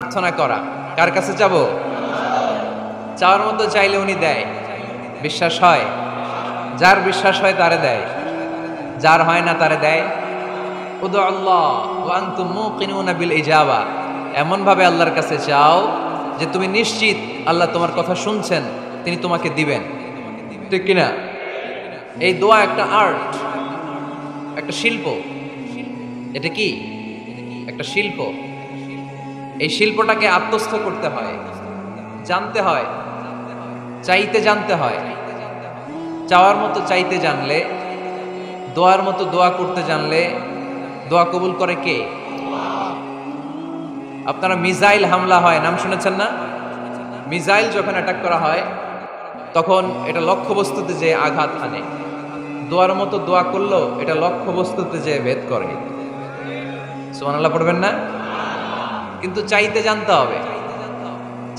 প্রার্থনা করা, কার কাছে যাব? চাওয়ার মতো চাইলে উনি দেয়। বিশ্বাস হয়? যার বিশ্বাস হয় তারে দেয়, যার হয় না তারে দেয়। উদু আল্লাহ ওয়া আনতুম মুকিনুনা বিল ইজাবা, এমন ভাবে আল্লাহর কাছে চাও যে তুমি নিশ্চিত আল্লাহ তোমার কথা শুনছেন, তিনি তোমাকে দিবেন। ঠিক কিনা? এই দোয়া একটা আর্ট, একটা শিল্প। এটা কি? একটা শিল্প। এই শিল্পটাকে আত্মস্থ করতে হয়, জানতে হয়, চাইতে জানতে হয়। চাওয়ার মতো চাইতে জানলে, দোয়ার মতো দোয়া করতে জানলে দোয়া কবুল করে কে? আপনারা মিসাইল হামলা হয় নাম শুনেছেন না? মিসাইল যখন অ্যাটাক করা হয় তখন এটা লক্ষ্যবস্তুতে যে আঘাত হানে, দোয়ার মতো দোয়া করলেও এটা লক্ষ্যবস্তুতে যে ভেদ করে। সুবহানাল্লাহ পড়বেন না? কিন্তু চাইতে জানতে হবে।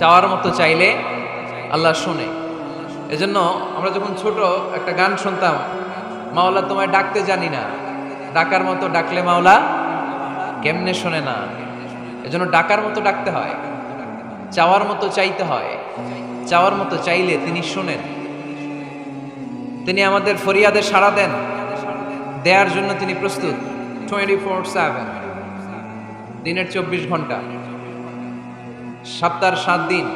চাওয়ার মতো চাইলে আল্লাহ শুনে। এজন্য আমরা যখন ছোট একটা গান শুনতাম, মাওলা তোমায় ডাকতে জানি না, ডাকার মতো ডাকলে মাওলা কেমনে শোনে না। এজন্য ডাকার মতো ডাকতে হয়, চাওয়ার মতো চাইতে হয়। চাওয়ার মতো চাইলে তিনি শুনেন, তিনি আমাদের ফরিয়াদে সাড়া দেন, দেয়ার জন্য তিনি প্রস্তুত 24/7, দিনের 24 ঘন্টা, সপ্তাহের 7 দিন,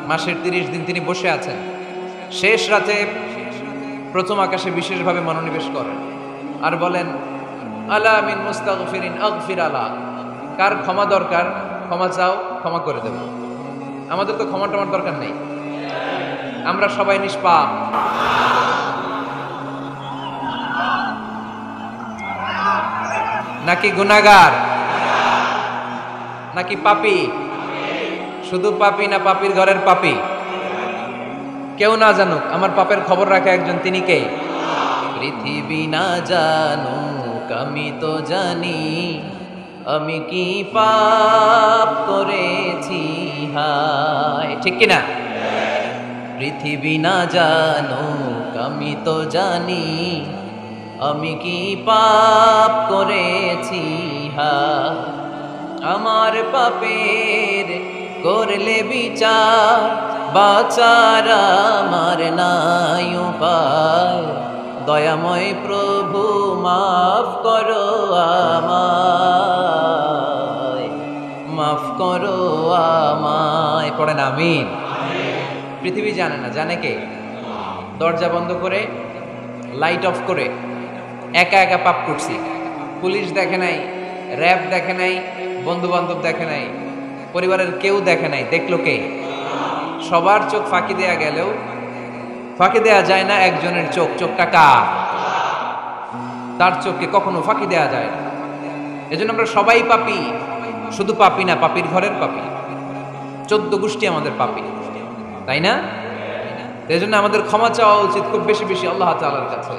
মাসের 30 দিন তিনি বসে আছেন। শেষ রাতে প্রথম আকাশে বিশেষভাবে মনোনিবেশ করেন আর বলেন, আলা মিন মুস্তাগফিরিন আগফির আলা, কার ক্ষমা দরকার ক্ষমা চাও, ক্ষমা করে দেব। আমাদের তো ক্ষমা টমার দরকার নেই, আমরা সবাই নিষ্পাপ। নাকি গুনাহগার, নাকি পাপী? শুধু পাপী না পাপীর ঘরের পাপী? কেউ না জানুক, আমার পাপের খবর রাখে একজন, তিনি কে? পৃথিবী না জানুক আমি তো জানি, আমি কি পাপ করেছি হায়। ঠিক কিনা? পৃথিবী না জানুক আমি তো জানি, আমি কি পাপ করেছি হায়। আমার পাপের করলে বিচার, বাঁচার আমার নাই উপায়। দয়াময় প্রভু মাফ করো আমায়, মাফ করো আমায়। পড়েন আমিন। পৃথিবী জানে না, জানে কে? দরজা বন্ধ করে, লাইট অফ করে একা একা পাপ করছি। পুলিশ দেখে নাই, র্যাব দেখে নাই, বন্ধু বান্ধব দেখে নাই, পরিবারের কেউ দেখে নাই, দেখলো কে? সবার চোখ ফাঁকি দেয়া গেলেও ফাঁকি দেয়া যায় না একজনের চোখ। চোখটা কার? তার চোখকে কখনো ফাঁকি দেয়া যায় না। এজন্য আমরা সবাই পাপী, শুধু পাপী না, পাপীর ঘরের পাপী। 14 গোষ্ঠী আমাদের পাপী, তাই না? এই জন্য আমাদের ক্ষমা চাওয়া উচিত খুব বেশি বেশি আল্লাহ তাআলার কাছে।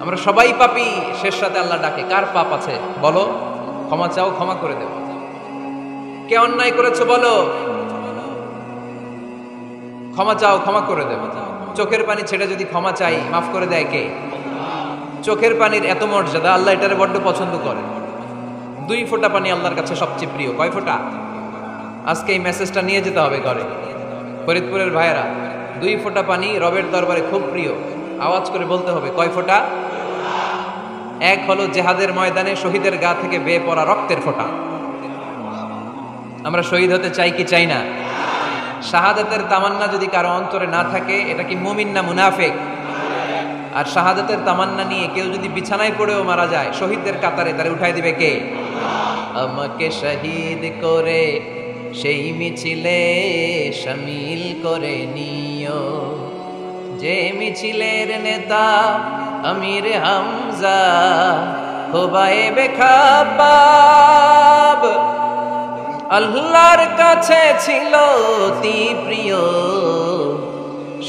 আমরা সবাই পাপী, শেষ রাতে আল্লাহ ডাকে, কার পাপ আছে বলো, ক্ষমা চাও, ক্ষমা করে দেব। কে অন্যায় করেছো বলো, ক্ষমা চাও, ক্ষমা করে দেব। চোখের পানি ছেড়ে যদি ক্ষমা চাই, মাফ করে দেয় কে? চোখের পানির এত মর্যাদা, আল্লাহ এটারে বড্ড পছন্দ করে। 2 ফোঁটা পানি আল্লাহর কাছে সবচেয়ে প্রিয়। কয় ফোঁটা? আজকে এই মেসেজটা নিয়ে যেতে হবে ঘরে। ফরিদপুরের ভাইয়েরা, 2 ফোঁটা পানি রবের দরবারে খুব প্রিয়। আওয়াজ করে বলতে হবে, কয় ফোঁটা? এক হলো জেহাদের ময়দানে শহীদের গা থেকে বেয়ে পড়া রক্তের ফোঁটা। আমরা শহীদ হতে চাই কি চাই না? শাহাদাতের তামান্না যদি কারো অন্তরে না থাকে, এটা কি মুমিন না মুনাফিক? আর শাহাদাতের তামান্না নিয়ে কেউ যদি বিছানায় পড়েও মারা যায়, শহীদদের কাতারে তারে উঠাই দিবে কে? আমাকে শহীদ করে সেই মিছিলে শামিল করে নিও, যে মিছিলের নেতা আমির হামজা হুবাইবে খাব্বাব। আল্লাহর কাছে ছিল অতি প্রিয়,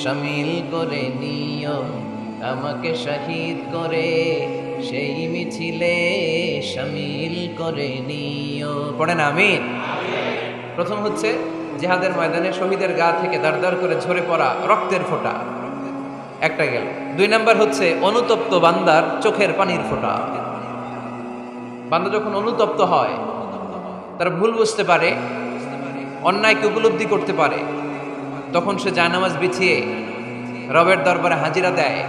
শামিল করে নিও আমাকে শহীদ করে সেই মিছিলে শামিল করে নিও। পড়েন আমিন। প্রথম হচ্ছে জিহাদের ময়দানে শহীদের গা থেকে দাঁড় করে ঝরে পড়া রক্তের ফোঁটা, একটা গেল। 2 নাম্বার হচ্ছে অনুতপ্ত বান্দার চোখের পানির ফোঁটা। বান্দা যখন অনুতপ্ত হয়, তারা ভুল বুঝতে পারে, অন্যায়কে উপলব্ধি করতে পারে, তখন সে জায়নামাজ বিছিয়ে রবের দরবারে হাজিরা দেয়,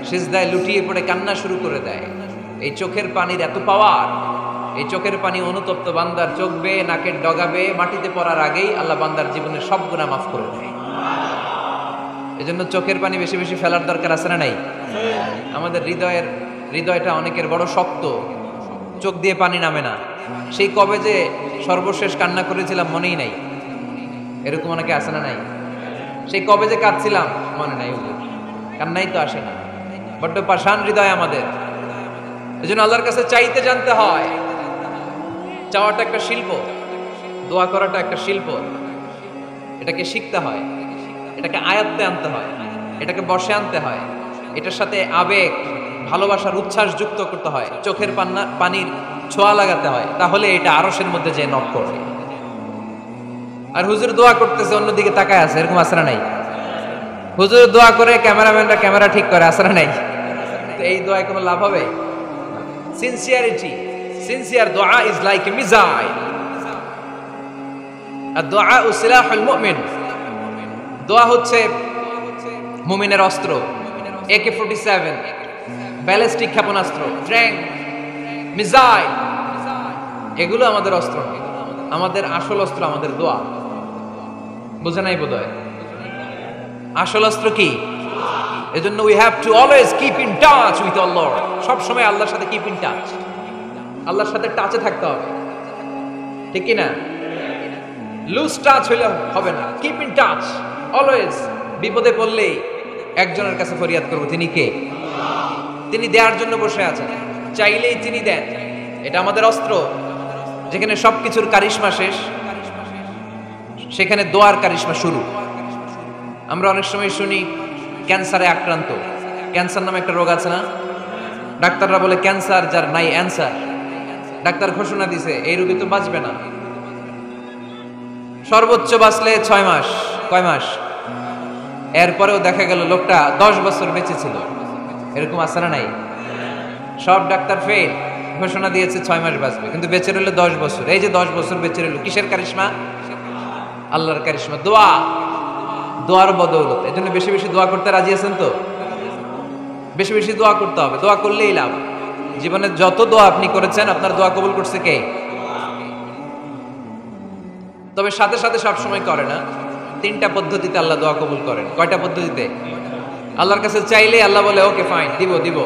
সিজদায় লুটিয়ে পড়ে কান্না শুরু করে দেয়। এই চোখের পানির এত পাওয়ার, এই চোখের পানি অনুতপ্ত বান্দার চোখ বেয়ে নাকের ডগা বেয়ে মাটিতে পড়ার আগেই আল্লাহ বান্দার জীবনের সব গুনাহ মাফ করে দেয়। এজন্য চোখের পানি বেশি বেশি ফেলার দরকার আছে না নাই? আমাদের হৃদয়টা অনেকের বড় শক্ত, চোখ দিয়ে পানি নামে না। সেই কবে যে সর্বশেষ কান্না করেছিলাম মনেই নাই, এরকম অনেকে আসে না নাই? সেই কবে যে কাঁদছিলাম মনে নাই, কান্নাই তো আসে না। বড্ড পাষাণ হৃদয় আমাদের। এজন্য আল্লাহর কাছে চাইতে জানতে হয়। চাওয়াটা একটা শিল্প, দোয়া করাটা একটা শিল্প। এটাকে শিখতে হয়, এটাকে আয়ত্তে আনতে হয়, এটাকে বশে আনতে হয়, এটার সাথে আবেগ, ভালোবাসার উচ্ছ্বাস যুক্ত করতে হয়, চোখের পানির ছোঁয়া লাগাতে হয়, তাহলে এটা আরশের মধ্যে যে নক করবে। আর হুজুর দোয়া করতেছে অন্যদিকে তাকায় আছে, এরকম আসরা নাই? হুজুর দোয়া করে ক্যামেরাম্যানরা ক্যামেরা ঠিক করে, আসরা নাই? তো এই দোয়ায় কোনো লাভ হবে? সিনসিয়ারিটি, সিনসিয়ার দোয়া ইজ লাইক এ মিসাইল। আর দোয়া সিলাহুল মুমিন, দোয়া হচ্ছে মুমিনের অস্ত্র। AK-47 ব্যালিস্টিক ক্ষেপণাস্ত্র, ট্যাঙ্ক, মিসাইল, এগুলো আমাদের অস্ত্র। আমাদের আসল অস্ত্র আমাদের দোয়া। বুঝে নাই বোধহয়? আসল অস্ত্র কি? এজন্য we have to always keep in touch with Allah. সব সময় আল্লাহর সাথে কিপ ইন টাচ, আল্লাহর সাথে টাচে থাকতে হবে, ঠিক কি না? লুজ টাচ হইলে হবে না, কিপ ইন টাচ অলওয়েজ। বিপদে পড়লেই একজনের কাছে ফরিয়াদ করব, তিনি কে? তিনি দেওয়ার জন্য বসে আছেন, চাইলেই তিনি দেন। এটা আমাদের অস্ত্র। যেখানে সবকিছুর কারিশমা শেষ, সেখানে দোয়ার কারিশমা শুরু। আমরা অনেক সময় শুনি ক্যান্সারে আক্রান্ত। ক্যান্সার নামে একটা রোগ আছে না? ডাক্তাররা বলে ক্যান্সার যার নাই অ্যান্সার। ডাক্তার ঘোষণা দিছে এই রোগী তো বাঁচবে না, সর্বোচ্চ বাঁচলে 6 মাস। কয় মাস? এরপরেও দেখা গেল লোকটা 10 বছর বেঁচে ছিল। এরকম আছে না নাই? সব ডাক্তার ফেল, ঘোষণা দিয়েছে 6 মাস বাঁচবে, কিন্তু বেঁচে রইল 10 বছর। এই যে 10 বছর বেঁচে রইল, কিসের কারিশমা? আল্লাহর কারিশমা, দোয়া, দোয়ার বদৌলত। এই জন্য বেশি বেশি দোয়া করতে রাজি আছেন তো? বেশি বেশি দোয়া করতে হবে, দোয়া করলেই লাভ। জীবনে যত দোয়া আপনি করেছেন, আপনার দোয়া কবুল করছে কে? তবে সাথে সাথে সব সময় করে না। 3টা পদ্ধতিতে আল্লাহ দোয়া কবুল করেন। কয়টা পদ্ধতিতে? আল্লাহর কাছে চাইলে আল্লাহ বলে ওকে ফাইন, দিব দিব,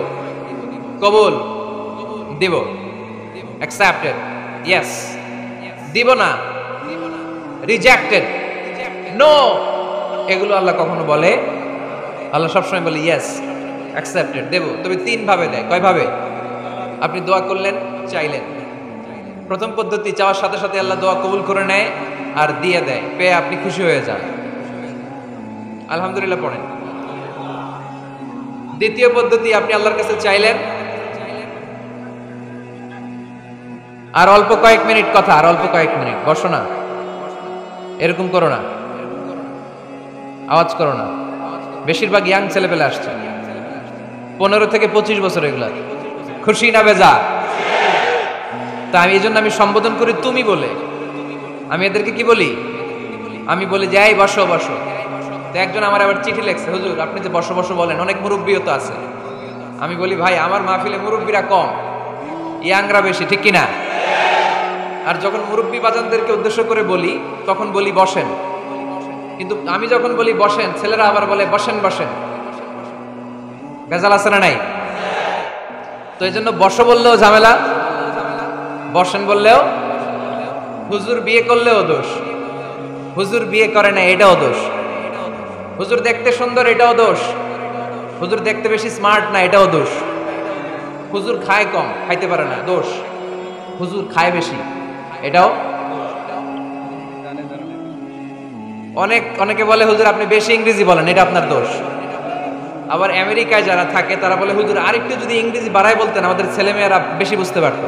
কবুল, দিব, অ্যাকসেপ্টেড, ইয়েস। দিব না, রিজেক্টেড, নো, এগুলো আল্লাহ কখনো বলে? আল্লাহ সবসময় বলে ইয়েস, অ্যাকসেপ্টেড, দেব। তবে 3 ভাবে দেয়। কয় ভাবে? আপনি দোয়া করলেন, চাইলেন। প্রথম পদ্ধতি, চাওয়ার সাথে সাথে আল্লাহ দোয়া কবুল করে নেয় আর দিয়ে দেয়, পেয়ে আপনি খুশি হয়ে যান, আলহামদুলিল্লাহ পড়েন। দ্বিতীয় পদ্ধতি, আপনি আল্লাহর কাছে চাইলেন, আর অল্প কয়েক মিনিট কথা, আর অল্প কয়েক মিনিট, বসো না, এরকম করো না, আওয়াজ করো না। বেশিরভাগ ইয়াং ছেলেপেলে আসছে, 15 থেকে 25 বছর, এগুলা খুশি না বেজা? তা আমি এই জন্য আমি সম্বোধন করি তুমি বলে। আমি এদেরকে কি বলি? আমি বলি যে এই বসো বসো। তো একজন আমার আবার চিঠি লেখছে, হুজুর আপনি যে বসো বসো বলেন, অনেক মুরব্বিও তো আছে। আমি বলি ভাই, আমার মাহফিলে মুরব্বিরা কম, ইয়াংরা বেশি, ঠিক কিনা? আর যখন মুরব্বি বাজানদেরকে উদ্দেশ্য করে বলি, তখন বলি বসেন। কিন্তু আমি যখন বলি বসেন, ছেলেরা আবার বলে বসেন বসেন। ভেজাল আছে না নাই? তো এই জন্য বসো বললেও ঝামেলা, বসেন বললেও। হুজুর বিয়ে করলেও দোষ, হুজুর বিয়ে করে না এটাও দোষ, হুজুর দেখতে সুন্দর এটাও দোষ, হুজুর দেখতে বেশি স্মার্ট না এটাও দোষ, হুজুর খায় কম, খাইতে পারে না দোষ, হুজুর খায় বেশি এটাও। অনেকে বলে হুজুর আপনি বেশি ইংরেজি বলেন, এটা আপনার দোষ। আবার আমেরিকায় যারা থাকে তারা বলে হুজুর আরেকটু যদি ইংরেজি বাড়ায় বলতেন আমাদের ছেলেমেয়েরা বেশি বুঝতে পারতো,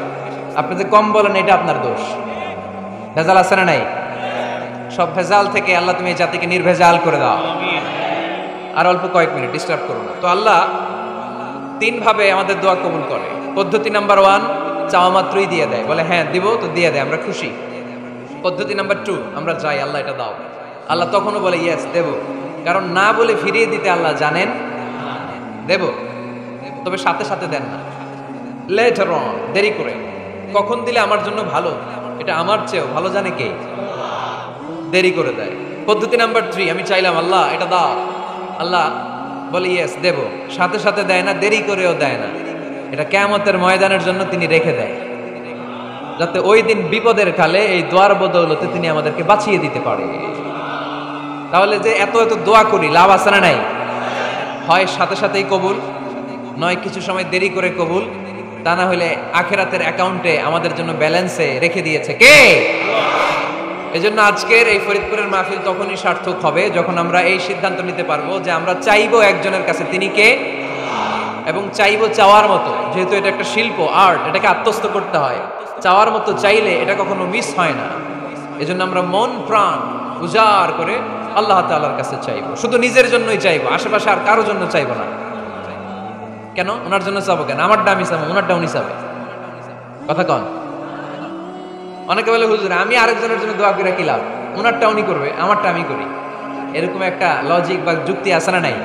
আপনি যে কম বলেন এটা আপনার দোষ। ভেজাল আছে না নাই? সব ভেজাল থেকে আল্লাহ তুমি এই জাতিকে নির্ভেজাল করে দাও। আর অল্প কয়েক মিনিট, ডিস্টার্ব করো না। তো আল্লাহ 3 ভাবে আমাদের দোয়া কবুল করে। পদ্ধতি নাম্বার 1, চাওয়া মাত্রই দিয়ে দেয়, বলে হ্যাঁ দিব, তো দিয়ে দেয়, আমরা খুশি। পদ্ধতি নাম্বার 2, আমরা যাই, আল্লাহ এটা দাও। আল্লাহ তখনও বলে ইয়েস দেব, কারণ না বলে ফিরিয়ে দিতে আল্লাহ জানেন দেব, তবে সাথে সাথে দেন না, লেটার অন, দেরি করে। কখন দিলে আমার জন্য ভালো, এটা আমার চেয়েও ভালো জানে কে? দেরি করে দেয়। পদ্ধতি নাম্বার 3, আমি চাইলাম আল্লাহ এটা দাও, আল্লাহ বলে ইয়েস দেব, সাথে সাথে দেয় না, দেরি করেও দেয় না। এটা কিয়ামতের ময়দানের জন্য তিনি রেখে দেয়, যাতে ওই দিন বিপদের কালে এই দোয়ার বদৌলতে তিনি আমাদেরকে বাঁচিয়ে দিতে পারে। তাহলে যে এত এত দোয়া করি, লাভ আছে না নাই? হয় সাথে সাথেই কবুল, নয় কিছু সময় দেরি করে কবুল, তা না হলে আখিরাতের অ্যাকাউন্টে আমাদের জন্য ব্যালেন্সে রেখে দিয়েছে কে? এজন্য আজকের এই ফরিদপুরের মাহফিল তখনই সার্থক হবে যখন আমরা এই সিদ্ধান্ত নিতে পারবো যে আমরা চাইবো একজনের কাছে, তিনি কে, এবং চাইবো চাওয়ার মতো। যেহেতু এটা একটা শিল্প, আর্ট, এটাকে আত্মস্থ করতে হয়। চাওয়ার মতো চাইলে এটা কখনো মিস হয় না। এজন্য আমরা মন প্রাণ উজাড় করে আল্লাহ তাআলার কাছে চাইবো, শুধু নিজের জন্যই চাইবো, আশেপাশে আর কারোর জন্য চাইবো না। কেন? ওনার জন্য চাবো কেন? আমারটা আমি চাবো, ওনারটা উনি চাবে। কথা কন। অনেকে বলে হুজুর আমি আরেকজনের জন্য দোয়া করে কি লাভ, ওনারটা উনি করবে, আমারটা আমি করি। এরকম একটা লজিক বা যুক্তি আছে না নাই?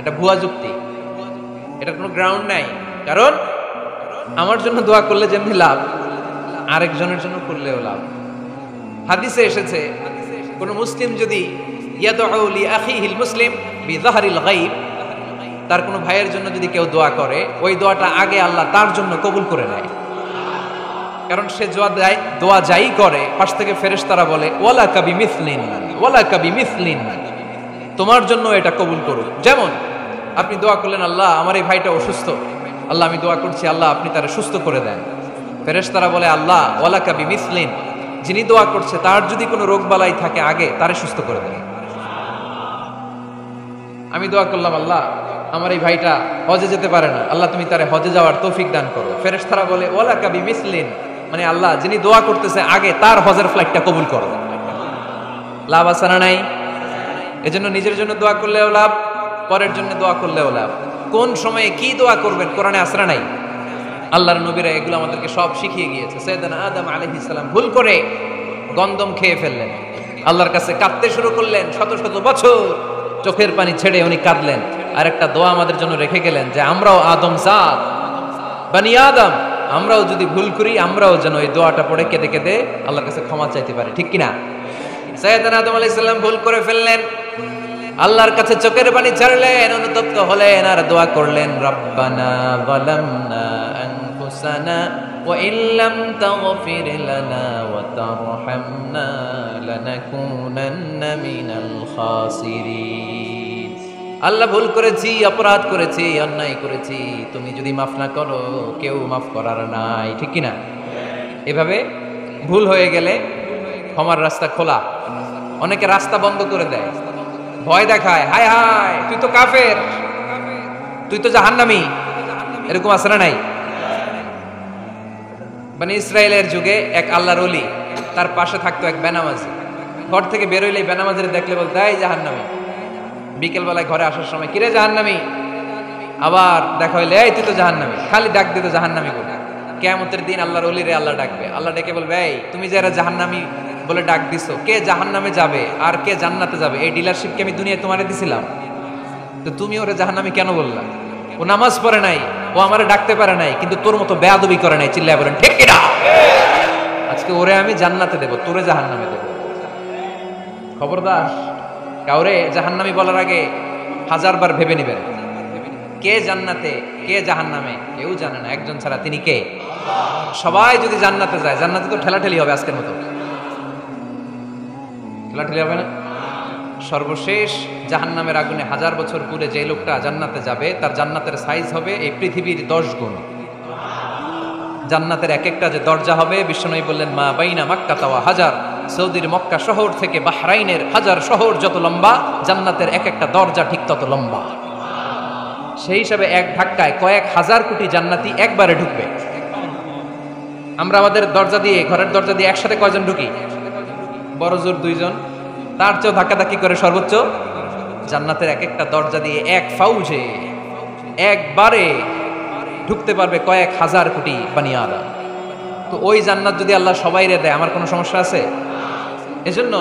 এটা ভুয়া যুক্তি, এটা কোনো গ্রাউন্ড নাই। কারণ আমার জন্য দোয়া করলে যেমনি লাভ, আরেকজনের জন্য করলেও লাভ। হাদিসে এসেছে কোন মুসলিম যদি ইয়াদউ লি আখিহিল মুসলিম বিযাহরিল গায়ব, তার কোনো ভাইয়ের জন্য যদি কেউ দোয়া করে, ওই দোয়াটা আগে আল্লাহ তার জন্য কবুল করে নেয়। কারণ সে দোয়া যাই করে, পাশ থেকে ফেরেশতারা বলে ওয়ালা কাবি মিসলিন, ওয়ালা কাবি মিসলিন, তোমার জন্য এটা কবুল করুক। যেমন আপনি দোয়া করলেন আল্লাহ আমার এই ভাইটা অসুস্থ, আল্লাহ আমি দোয়া করছি আল্লাহ আপনি তারে সুস্থ করে দেন। ফেরেশতারা বলে আল্লাহ ওয়ালা কাবি মিসলিন, যিনি দোয়া করছে তার যদি কোনো রোগ বালাই থাকে আগে তারে সুস্থ করে দেন। আমি দোয়া করলাম আল্লাহ আমার এই ভাইটা হজে যেতে পারে না, আল্লাহ তুমি তারে হজে যাওয়ার তৌফিক দান করো। ফেরেশতারা বলে ওয়ালা কাবি মিসলিন, মানে আল্লাহ যিনি দোয়া করতেছে আগে তার হজের ফ্লাইটটা কবুল করো। লাভ আছে না নাই? এজন্য নিজের জন্য দোয়া করলেও লাভ, পরের জন্য দোয়া করলেও লাভ। কোন সময়ে কি দোয়া করবেন কোরআনে আছে না নাই? আল্লাহর নবীরা এগুলো আমাদেরকে সব শিখিয়ে গিয়েছে। সাইয়েদনা আদম আলাইহিস সালাম ভুল করে গন্ধম খেয়ে ফেললেন, আল্লাহর কাছে কাঁদতে শুরু করলেন, শত শত বছর চোখের পানি ছেড়ে উনি কাঁদলেন। আর একটা দোয়া আমাদের জন্য রেখে গেলেন যে আমরাও আদম জাত, বানি আদম, আমরাও যদি ভুল করি আমরাও যেন এই দোয়াটা পড়ে কেঁদে কেঁদে আল্লাহর কাছে ক্ষমা চাইতে পারি, ঠিক কিনা? সাইয়েদনা আদম আলাইহিস সালাম ভুল করে ফেললেন, আল্লাহর কাছে চোখের পানি ছাড়লেন, অনুতপ্ত হলেন আর দোয়া করলেন রব্বানা যালামনা আনফুসানা ওয়া ইল্লাম তাগফির লানা ওয়া তারহামনা লানাকুনান্না মিনাল খাসিরিন। আল্লাহ ভুল করেছি, অপরাধ করেছি, অন্যায় করেছি, তুমি যদি মাফ না করো কেউ মাফ করার নাই, ঠিক কিনা? এভাবে ভুল হয়ে গেলে ক্ষমার রাস্তা খোলা। অনেকে রাস্তা বন্ধ করে দেয়, ভয় দেখায়, হায় হায় তুই তো কাফের, তুই তো জাহান্নামী, এরকম আছে না নাই? মানে ইসরায়েলের যুগে এক আল্লাহর ওলি, তার পাশে থাকতো এক বেনামাজি। ঘর থেকে বেরোইলেই বেনামাজির দেখলে বলতে এই জাহান্নামী। বিকেল বেলায় ঘরে আসার সময় কিরে জাহান্নামী, আবার দেখা হইলে এই তুই তো জাহান্নামী, খালি ডাক দিত জাহান্নামী বলে। কিয়ামতের দিন আল্লাহর ওলি রে আল্লাহ ডাকবে, আল্লাহ ডেকে বলবে এই তুমি যারা জাহান্নামী বলে ডাক দিছো, কে জাহান্নামে যাবে আর কে জান্নাতে যাবে এই ডিলারশিপ কি আমি দুনিয়ায় তোমারে দিছিলাম? তো তুমি ওরে জাহান্নামী কেন বললা? ও নামাজ পড়ে নাই, ও আমারে ডাকতে পারে নাই, কিন্তু তোর মতো বেয়াদবি করে নাই, চিল্লায় বলেন ঠিক কিনা? আজকে ওরে আমি জান্নাতে দেব, তোরে জাহান্নামে দেব। খবরদার, কাউরে জাহান্নামী বলার আগে 1000 বার ভেবে নেবেন। কে জান্নাতে কে জাহান্নামে কেউ জানে না, একজন ছাড়া, তিনি কে? সবাই যদি জান্নাতে যায়, জান্নাতে তো ঠেলাঠেলি হবে আজকের মতো, ঠেলাঠেলি হবে না? সর্বশেষ জাহান্নামের আগুনে 1000 বছর পুরে যে লোকটা জান্নাতে যাবে তার জান্নাতের সাইজ হবে এই পৃথিবীর 10 গুণ। জান্নাতের এক একটা যে দরজা হবে, বিশ্বনবী বললেন মা বাইনা মাক্কা ওয়া হাজার, সৌদির মক্কা শহর থেকে বাহরাইনের হাজার শহর যত লম্বা, জান্নাতের এক একটা দরজা ঠিক তত লম্বা। সেই হিসাবে এক ধাক্কায় কয়েক হাজার কোটি জান্নাতি একবারে ঢুকবে। আমরা আমাদের দরজা দিয়ে, ঘরের দরজা দিয়ে একসাথে কয়জন ঢুকি? বড় জোর 2 জন, তার চেয়েও ধাক্কাধাক্কি করে সর্বোচ্চ। জান্নাতের এক একটা দরজা দিয়ে এক ফাউজে একবারে ঢুকতে পারবে কয়েক হাজার কোটি বানি আদম। তো ওই জান্নাত যদি আল্লাহ সবাইরে দেয় আমার কোনো সমস্যা আছে? এজন্য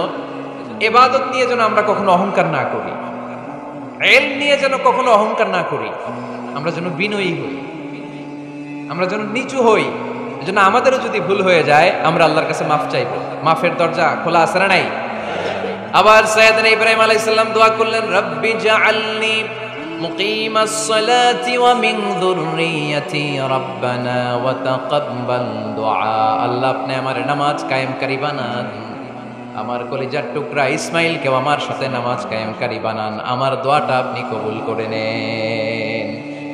ইবাদত নিয়ে যেন আমরা কখনো অহংকার না করি, ইলম নিয়ে যেন কখনো অহংকার না করি, আমরা যেন বিনয়ী হই, আমরা যেন নিচু হই। এজন্য আমাদেরও যদি ভুল হয়ে যায় আমরা আল্লাহর কাছে মাফ চাইবো, মাফের দরজা খোলা আছে না নাই? আবার সাইয়েদনা ইব্রাহিম আলাইহিস সালাম দোয়া করলেন, রব্বি জাআলনি মুকিমাস সালাতি ওয়া মিন যুররিয়াতি রাব্বানা ওয়া তাকাব্বাল দুআ। আল্লাহ আপনি আমার নামাজ কায়েমকারী বানান, আমার কলিজার টুকরা ইসমাইলকেও আমার সাথে নামাজ কায়েমকারী বানান, আমার দোয়াটা আপনি কবুল করে নেন।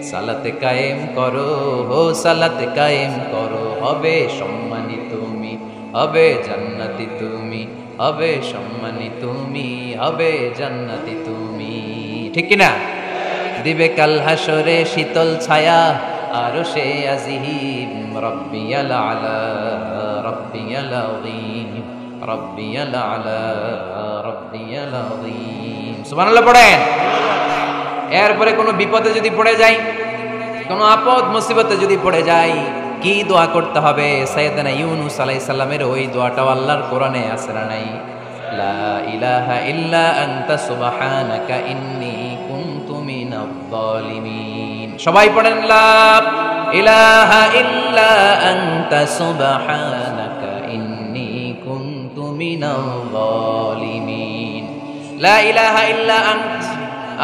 সালাতে কায়েম করো, ও সালাতে কায়েম করো, হবে সম্মানী তুমি, হবে জান্নাতি তুমি, হবে সম্মানী তুমি, হবে জান্নাতি তুমি। ঠিক কিনা? দিবে কাল হাসরে শীতল ছায়া আরশে আজিম, রব্বিয়াল আলা রব্বিয়াল আযীম, রব্বিয়াল আলা রব্বিয়াল আযীম। সুবহানাল্লাহ পড়েন। এরপরে কোনো বিপদে যদি পড়ে যাই, কোনো আপদ মুসিবতে যদি পড়ে যাই, কি দোয়া করতে হবে? সাইয়েদনা ইউনূস আলাইহিস সালামের ওই দোয়াটাও আল্লাহর কোরআনে আছে না নাই? লা ইলাহা ইল্লা আনতা সুবহানাকা ইন্নী কুনতু মিনাজ জালিমিন। সবাই পড়েন, লা ইলাহা ইল্লা আনতা সুবহানাকা ইন্নী কুনতু মিনাজ জালিমিন। লা ইলাহা ইল্লা আন্ত,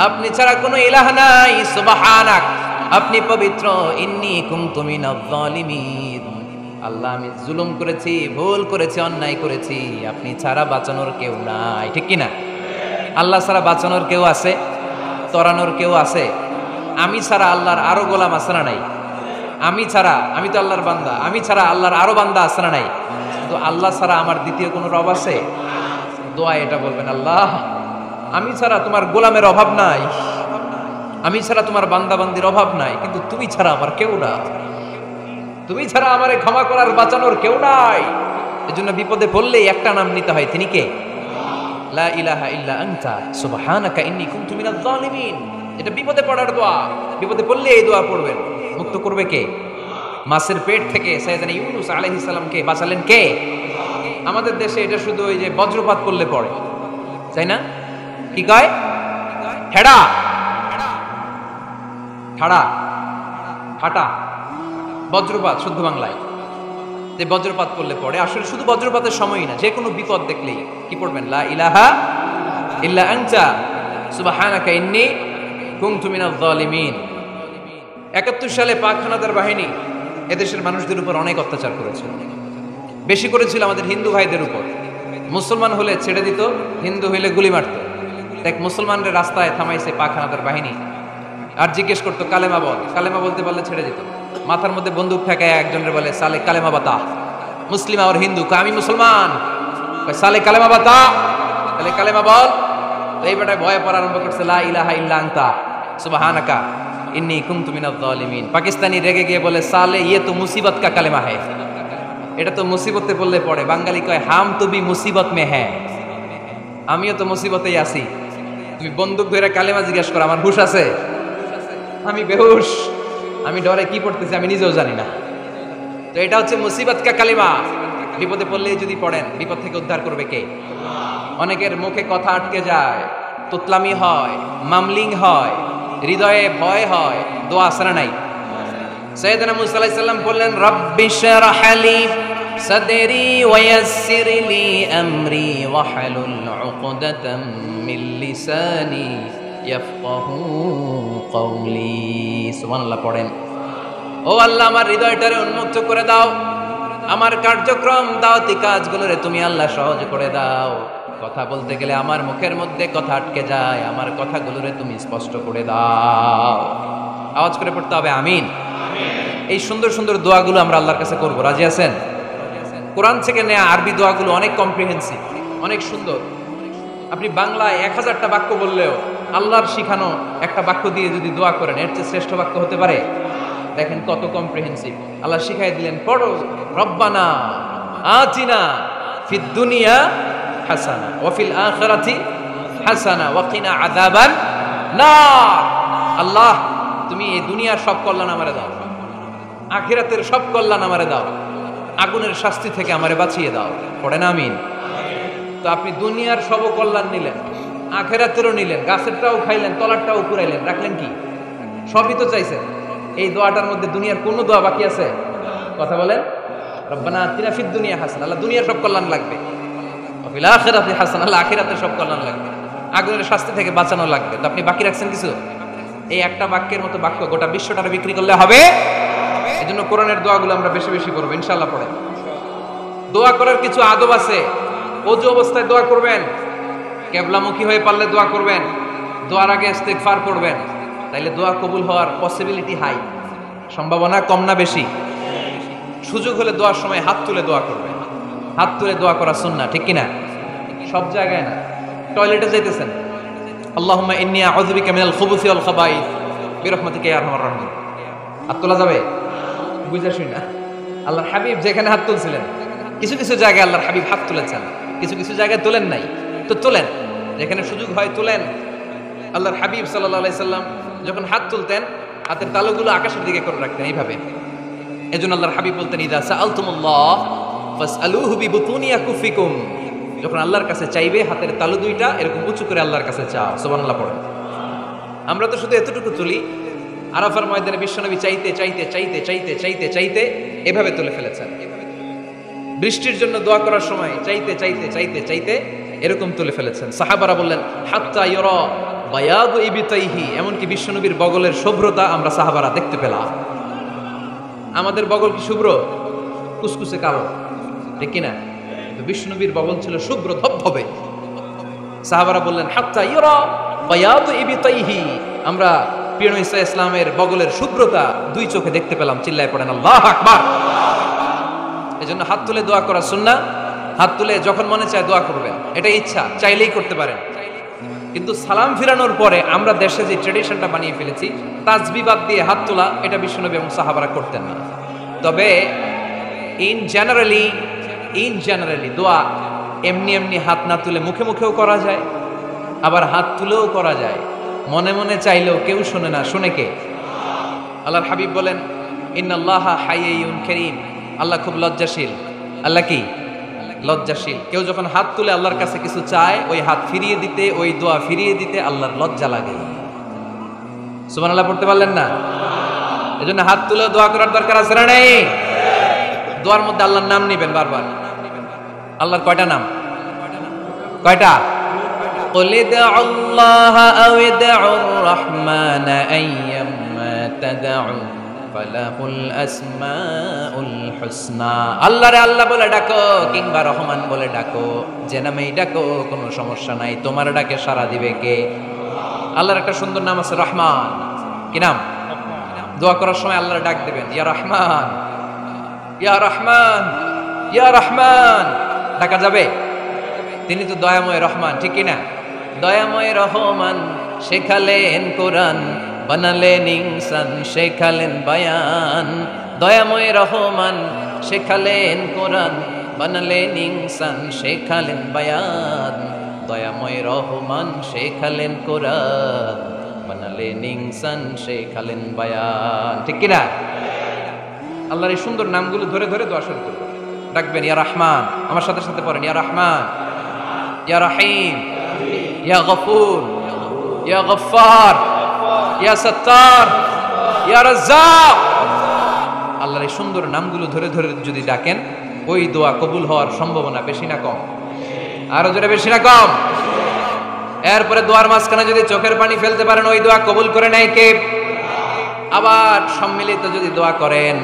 আপনি ছাড়া কোনো ইলাহ নাই, সুবহানাক, আপনি পবিত্র, ইন্নী কুনতু মিনাজ জালিমিন, আল্লাহ আমি জুলুম করেছি, ভুল করেছি, অন্যায় করেছি, আপনি ছাড়া বাঁচানোর কেউ নাই। ঠিক কি না? আল্লাহ ছাড়া বাঁচানোর কেউ আছে? তরানোর কেউ আছে? আমি ছাড়া আল্লাহর আরো গোলাম আছে না নাই? আমি ছাড়া, আমি তো আল্লাহর বান্দা, আমি ছাড়া আল্লাহর আরো বান্দা আছে না নাই? তো আল্লাহ ছাড়া আমার দ্বিতীয় কোনো রব আছে? দোয়া এটা বলবেন, আল্লাহ আমি ছাড়া তোমার গোলামের অভাব নাই, আমি ছাড়া তোমার বান্দাবান্দির অভাব নাই, কিন্তু তুমি ছাড়া আমার কেউ না, তুমি ছাড়া আমারে ক্ষমা করার বাঁচানোর কেউ নাই। এজন্য বিপদে পড়লেই একটা নাম নিতে হয়, তিনি কে? লা ইলাহা ইল্লা আনতা সুবহানাকা ইন্নী কুনতু মিনাজ জালিমিন। এটা বিপদে পড়ার দোয়া, বিপদে পড়লে এই দোয়া পড়বেন। মুক্ত করবে কে? মাছের পেট থেকে সাইয়েদনা ইউনূস আলাইহিস সালামকে বাঁচালেন কে? আমাদের দেশে এটা শুধু ওই যে বজ্রপাত করলে পড়ে, তাই না? কি কয়? হেডা, ঠাড়া, ফাটা, বজ্রপাত শুদ্ধ বাংলায়। যে বজ্রপাত করলে পড়ে, আসলে শুধু বজ্রপাতের সময়ই না, যে কোনো বিপদ দেখলেই কি পড়বেন? লা ইলাহা ইল্লা আনতা সুবহানাকা ইন্নী কুনতু মিনাজ জালিমিন। ৭১ সালে পাক হানাদার বাহিনী এদেশের মানুষদের উপর অনেক অত্যাচার করেছিল, বেশি করেছিল আমাদের হিন্দু ভাইদের উপর। মুসলমান হলে ছেড়ে দিত, হিন্দু হইলে গুলি মারত। দেখ, মুসলমানদের রাস্তায় থামাইছে পাক হানাদার বাহিনী, আর জিজ্ঞেস করতো কালেমা বল, কালেমা বলতে পারলে ছেড়ে দিত। মাথার মধ্যে বন্দুক ঠেকায় একজনের বলে, সালে কালেমা বাতা, মুসলিম আর হিন্দু, আমি মুসলমান, সালে কালেমা বাতা, তাহলে কালেমা বল। এই বেটায় ভয়ে পড়া আরম্ভ করছে, লা ইলাহা ইল্লা আনতা সুবহানাকা ইন্নী কুনতু মিনাজ জালিমিন। পাকিস্তানি রেগে গিয়ে বলে, সালে ইয়ে তো মুসিবত কা কালেমা হ্যায়, এটা তো মুসিবতে বললে পড়ে। বাঙালি কয়, হাম তো ভি মুসিবত মে হ্যায়, আমিও তো মুসিবতেই আছি। তুমি বন্দুক ধরে কালেমা জিজ্ঞেস করো, আমার হুশ আছে? আমি বেহুশ, আমি ডরে কি পড়তেছি আমি নিজেও জানি না। তো এটা হচ্ছে মুসিবত কা কালিমা। বিপদে পড়লেই যদি পড়েন, বিপদ থেকে উদ্ধার করবে কে? অনেকের মুখে কথা আটকে যায়, তুতলামি হয়, মামলিং হয়, হৃদয়ে ভয় হয়, দোয়া আসরা নাই। সাইয়েদনা মুসা আলাইহিস সালাম বললেন, রব্বি শরহ লি সাদরি ওয়া ইয়াসসির লি আমরি ওয়াহলুল উকদাতাম মিন লিসানি ইয়াফকাহু কওলি। সুবহানাল্লাহ পড়েন। ও আল্লাহ, আমার হৃদয়টারে উন্মুক্ত করে দাও, আমার কার্যক্রম দাওয়াতি কাজগুলোরে তুমি আল্লাহ সহজ করে দাও। কথা বলতে গেলে আমার মুখের মধ্যে কথা আটকে যায়, আমার কথাগুলোরে তুমি স্পষ্ট করে দাও। আওয়াজ করে পড়তে হবে আমিন। এই সুন্দর সুন্দর দোয়াগুলো আমরা আল্লাহর কাছে করব, রাজি আছেন? কোরআন থেকে নেয়া আরবি দোয়াগুলো অনেক কম্প্রিহেন্সিভ, অনেক সুন্দর। আপনি বাংলায় 1000টা বাক্য বললেও আল্লাহর শিখানো একটা বাক্য দিয়ে যদি দোয়া করেন, এর চেয়ে শ্রেষ্ঠ বাক্য হতে পারে? দেখেন কত কম্প্রিহেন্সিভ। আল্লাহ শিখাই দিলেন, পড়ো, রব্বানা আতিনা ফিদ দুনিয়া হাসানা ওয়া ফিল আখিরাতি হাসানা ওয়া কিনা আযাবান নার। আল্লাহ, তুমি এই দুনিয়ার সব কল্যাণ আমারে দাও, আখিরাতের সব কল্যাণ আমারে দাও, আগুনের শাস্তি থেকে আমারে বাঁচিয়ে দাও, পড়েন আমিন। তো আপনি দুনিয়ার সব কল্যাণ নিলেন, আখেরাতেরও নিলেন, গাছেরটাও খাইলেন, তলারটাও কুড়াইলেন, রাখলেন কি? সবই তো চাইছেন। এই দোয়াটার মধ্যে দুনিয়ার কোন দোয়া বাকি আছে? কথা বলেন। রব্বানা আতিনা ফিদ দুনিয়া হাসানা, আল্লাহ দুনিয়ার সব কল্যাণ লাগবে। ওয়া ফিল আখিরাতি হাসানা, আল্লাহ আখিরাতের সব কল্যাণ লাগবে। আগুনের শাস্তি থেকে বাঁচানো লাগবে। তো আপনি বাকি রাখছেন কিছু? এই একটা বাক্যের মতো বাক্য গোটা বিশ্বটারে বিক্রি করলে হবে। এজন্য কোরআনের দোয়াগুলো আমরা বেশি বেশি করব ইনশাআল্লাহ। পড়ে দোয়া করার কিছু আদব আছে। ওযু অবস্থায় দোয়া করবেন, কিবলামুখী হয়ে পারলে দোয়া করবেন, দোয়ার আগে ইস্তিগফার করবেন, তাইলে দোয়া কবুল হওয়ার পসিবিলিটি হাই, সম্ভাবনা কম না বেশি? সুযোগ হলে দোয়ার সময় হাত তুলে দোয়া করবেন। হাত তুলে দোয়া করা সুন্নাহ, ঠিক কি না? সব জায়গায় না। টয়লেটে যাইতেছেন, আল্লাহুম্মা ইন্নী আউযু বিকা মিনাল খুবুসি ওয়াল খাবাইস বিরহমাতিকা ইয়া আরহামার রাহিমিন। হাত তোলা যাবে? বুঝা শুই না। আল্লাহর হাবিব যেখানে হাত তুলছিলেন, কিছু কিছু জায়গায় আল্লাহর হাবিব হাত তুলেছেন, কিছু কিছু জায়গায় তোলেন নাই। তো তোলেন, যেখানে সুযোগ হয় তোলেন। আল্লাহর হাবিব সাল্লাল্লাহু আলাইহি সাল্লাম যখন হাত তুলতেন, হাতের তালুগুলো আকাশের দিকে করে রাখতেন এইভাবে। এজন্য আল্লাহর হাবিব বলতেন, ইযা সাআলতুমুল্লাহ ফাসআলুহু বিবুতুনি আকুফিকুম। যখন আল্লাহর কাছে চাইবে, হাতের তালু দুইটা এরকম উঁচু করে আল্লাহর কাছে চাও। সুবহানাল্লাহ পড়েন। আমরা তো শুধু এতটুকু তুলি। আরাফার ময়দানে বিশ্বনবী চাইতে চাইতে চাইতে চাইতে চাইতে চাইতে এভাবে তুলে ফেলেছেন। বৃষ্টির জন্য দোয়া করার সময় চাইতে চাইতে চাইতে চাইতে এরকম তুলে ফেলেছেন। সাহাবারা বললেন, হাত্তা ইরা বায়াদু ইবতাইহি, এমনকি বিশ্বনবীর বগলের শুভ্রতা আমরা সাহাবারা দেখতে পেলাম। আমাদের বগল কি শুভ্র? কুসকুসে কালো, ঠিক কিনা? তো বিশ্বনবীর বগল ছিল শুভ্র ধবধবে। সাহাবারা বললেন, হাত্তা ইরা বায়াদু ইবতাইহি, আমরা প্রিয় নবী ইসলামের বগলের শুভ্রতা দুই চোখে দেখতে পেলাম। চিল্লায় পড়েন আল্লাহু আকবার। এজন্য হাত তুলে দোয়া করা সুন্নাহ। হাত তুলে যখন মনে চায় দোয়া করবেন, এটা ইচ্ছা, চাইলেই করতে পারেন। কিন্তু সালাম ফিরানোর পরে আমরা দেশে যে ট্রেডিশনটা বানিয়ে ফেলেছি, তাসবিহ বাদ দিয়ে হাত তোলা, এটা বিশ্বনবী এবং সাহাবারা করতেন না। তবে ইন জেনারেলি দোয়া এমনি এমনি হাত না তুলে মুখে মুখেও করা যায়, আবার হাত তুলেও করা যায়। মনে মনে চাইলেও কেউ শোনে না, শোনে কে? আল্লাহর হাবিব বলেন, ইন্নাল্লাহা হাইয়্যুন কারীম, আল্লাহ খুব লজ্জাশীল। আল্লাহ কি? লজ্জাশীল। কেউ যখন হাত তুলে আল্লাহর কাছে কিছু চায়, ওই হাত ফিরিয়ে দিতে, ওই দোয়া ফিরিয়ে দিতে আল্লাহর লজ্জা লাগে। সুবহানাল্লাহ পড়তে পারলেন না? এজন্য হাত তুলে দোয়া করার দরকার আছে না নেই? দোয়ার মধ্যে আল্লাহর নাম নেবেন বারবার। আল্লাহর কয়টা নাম? কয়টা? قل ادعوا الله أو ادعوا الرحمن أيما تدعوا فله الأسماء الحسنى। আল্লাহ রে আল্লাহ বলে ডাকো, কিংবা রহমান বলে ডাকো, যে নামেই ডাকো কোনো সমস্যা নাই, তোমার ডাকে সাড়া দিবে কে? আল্লাহর একটা সুন্দর নাম আছে, রহমান। কি নাম? দোয়া করার সময় আল্লাহর ডাক দিবেন, ইয়া রহমান, ইয়া রহমান, ইয়া রহমান। ডাকা যাবে? তিনি তো দয়াময় রহমান, ঠিক কিনা? দয়াময় রহমান শেখালেন কোরআন, বানালেন ইনসান, শেখালেন বায়ান। দয়াময় রহমান শেখালেন কোরআন, বানালেন ইনসান, শেখালেন বায়ান। দয়াময় রহমান শেখালেন কোরআন, বানালেন ইনসান, শেখালেন বায়ান, ঠিক কিনা? আল্লাহর এই সুন্দর নামগুলো ধরে ধরে দোয়া শুরু করবেন। ডাকবেন, ইয়া রহমান, আমার সাথে সাথে পড়েন, ইয়া রহমান, ইয়া রহিম, ইয়া গফুর, ইয়া গফফার, ইয়া সত্তার, ইয়া রাজ্জাক। আল্লাহর এই সুন্দর নামগুলো ধরে ধরে যদি ডাকেন, ওই দোয়া কবুল হওয়ার সম্ভাবনা বেশি না কম? আরো জোরে, বেশি না কম? এরপরে দোয়ার মাঝখানে যদি চোখের পানি ফেলতে পারেন, ওই দোয়া কবুল করে নেয় কে? আবার সম্মিলিত যদি দোয়া করেন,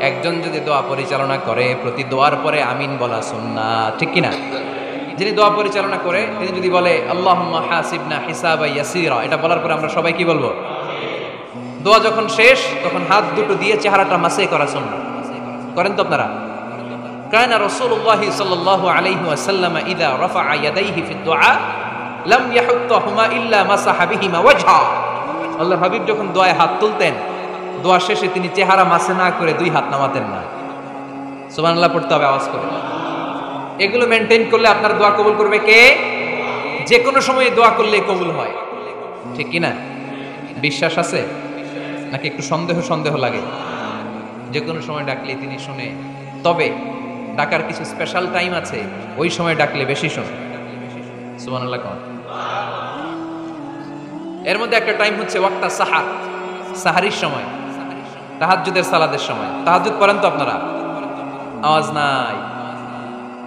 একজন যদি দোয়া পরিচালনা করে, প্রতি দোয়ার পরে আমিন বলা সুন্নাহ, ঠিক কিনা? যিনি দোয়া পরিচালনা করে তিনি যদি বলে আল্লাহুম্মা হাসিবনা হিসাবা ইয়াসিরা, এটা বলার পরে আমরা সবাই কি বলবো? দোয়া যখন শেষ, তখন হাত দুটো দিয়ে চেহারাটা মাসে করা সুন্নাহ। করেন তো আপনারা? কানা রাসূলুল্লাহ সাল্লাল্লাহু আলাইহি ওয়াসাল্লাম ইযা রাফা'a ইয়াদাইহি ফিদ দুআ লাম ইয়াহুত্তাহুমা ইল্লা মাসাহা বিহিমা ওয়াজহা। আল্লাহর হাবিব যখন দোয়ায় হাত তুলতেন, দোয়া শেষে তিনি চেহারা মাসে না করে দুই হাত নামাতেন না। সুবহানাল্লাহ পড়তে হবে আওয়াজ করে। এগুলো মেনটেন করলে আপনার দোয়া কবুল করবে কে? যে কোনো সময় দোয়া করলে কবুল হয়, ঠিক কিনা? বিশ্বাস আছে নাকি একটু সন্দেহ সন্দেহ লাগে? যে কোনো সময় ডাকলে তিনি শুনে। তবে ডাকার কিছু স্পেশাল টাইম আছে, ওই সময় ডাকলে বেশি শোনে। সুবহানাল্লাহ কোন। এর মধ্যে একটা টাইম হচ্ছে ওয়াক্তা সাহার, সাহারির সময়, তাহাজ্জুদের সালাদের সময়। তাহাজ্জুদ পড়েন তো আপনারা? আওয়াজ নাই,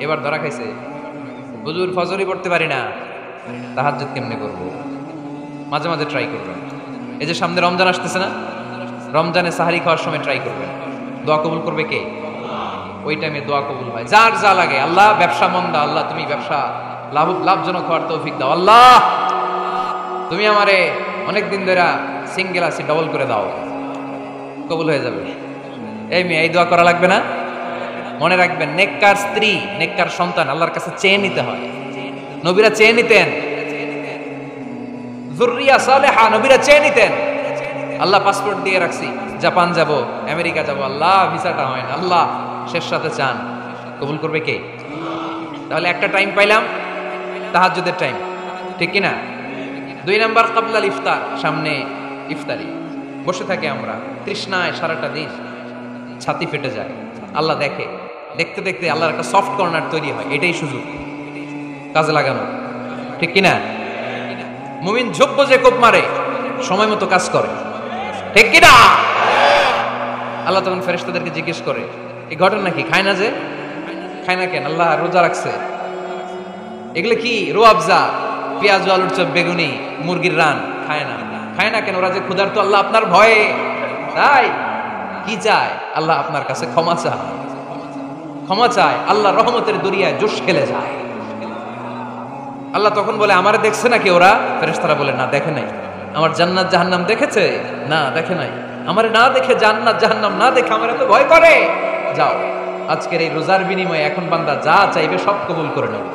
এবার ধরা খাইছে। হুজুর ফজরই পড়তে পারি না, তাহাজ্জুদ কেমনে করব? মাঝে মাঝে ট্রাই করবেন। এই যে সামনে রমজান আসতেছে না, রমজানে সাহারি খাওয়ার সময় ট্রাই করবেন। দোয়া কবুল করবে কে? ওই টাইমে দোয়া কবুল হয়। যার যা লাগে, আল্লাহ ব্যবসা মন্দা, আল্লাহ তুমি ব্যবসা লাভজনক হওয়ার তৌফিক দাও, আল্লাহ তুমি আমারে অনেকদিন ধরে সিঙ্গেল আছি, ডবল করে দাও, কবুল হয়ে যাবে। এই মেয়ে, এই দোয়া করা লাগবে না? মনে রাখবেন, নেককার স্ত্রী, নেককার সন্তান আল্লাহর কাছে চেয়ে নিতে হয়। নবীরা চেয়ে নিতেন, যুররিয়া সালেহা নবীরা চেয়ে নিতেন। আল্লাহ পাসপোর্ট দিয়ে রাখছি, জাপান যাব, আমেরিকা যাব, আল্লাহ ভিসাটা হয় না, আল্লাহ শেষ সাথে চান, কবুল করবে কে? তাহলে একটা টাইম পাইলাম, তাহাজ্জুদের টাইম, ঠিক কিনা? 2 নাম্বার ক্বাবলাল ইফতার, সামনে ইফতারি, বসে থাকি আমরা তৃষ্ণায় সারাটা দিন, ছাতি ফেটে যায়। আল্লাহ দেখে, দেখতে দেখতে আল্লাহর একটা সফট কর্নার তৈরি হয়। এটাই সুযোগ কাজে লাগানো, ঠিক কিনা? মুমিন ঝোপ যে কোপ মারে, সময় মতো কাজ করে, ঠিক কিনা? আল্লাহ তখন ফেরেশতাদেরকে জিজ্ঞেস করে, এই ঘটনা কি? খায় না যে, খায় না কেন? আল্লাহ রোজা রাখছে। এগুলো কি? রোয়াবজা, পেঁয়াজ আলুর চপ, বেগুনি, মুরগির রান, খায় না। খায় না কেন? ওরা যে ক্ষুধার্ত, আল্লাহ আপনার ভয়ে। তাই কি চায়? আল্লাহ আপনার কাছে ক্ষমা চায়, ক্ষমা চায়। আল্লাহ রহমতের দরিয়ায় জোশ খেলে যায়। আল্লাহ তখন বলে, আমারে দেখছে নাকি ওরা? ফেরেশতারা বলে, না দেখে নাই। আমার জান্নাত জাহান্নাম দেখেছে? না দেখে নাই। আমারে না দেখে, জান্নাত জাহান্নাম না দেখে আমার এত ভয় করে। যাও, আজকের এই রোজার বিনিময়ে এখন বান্দা যা চাইবে সব কবুল করে নেবে।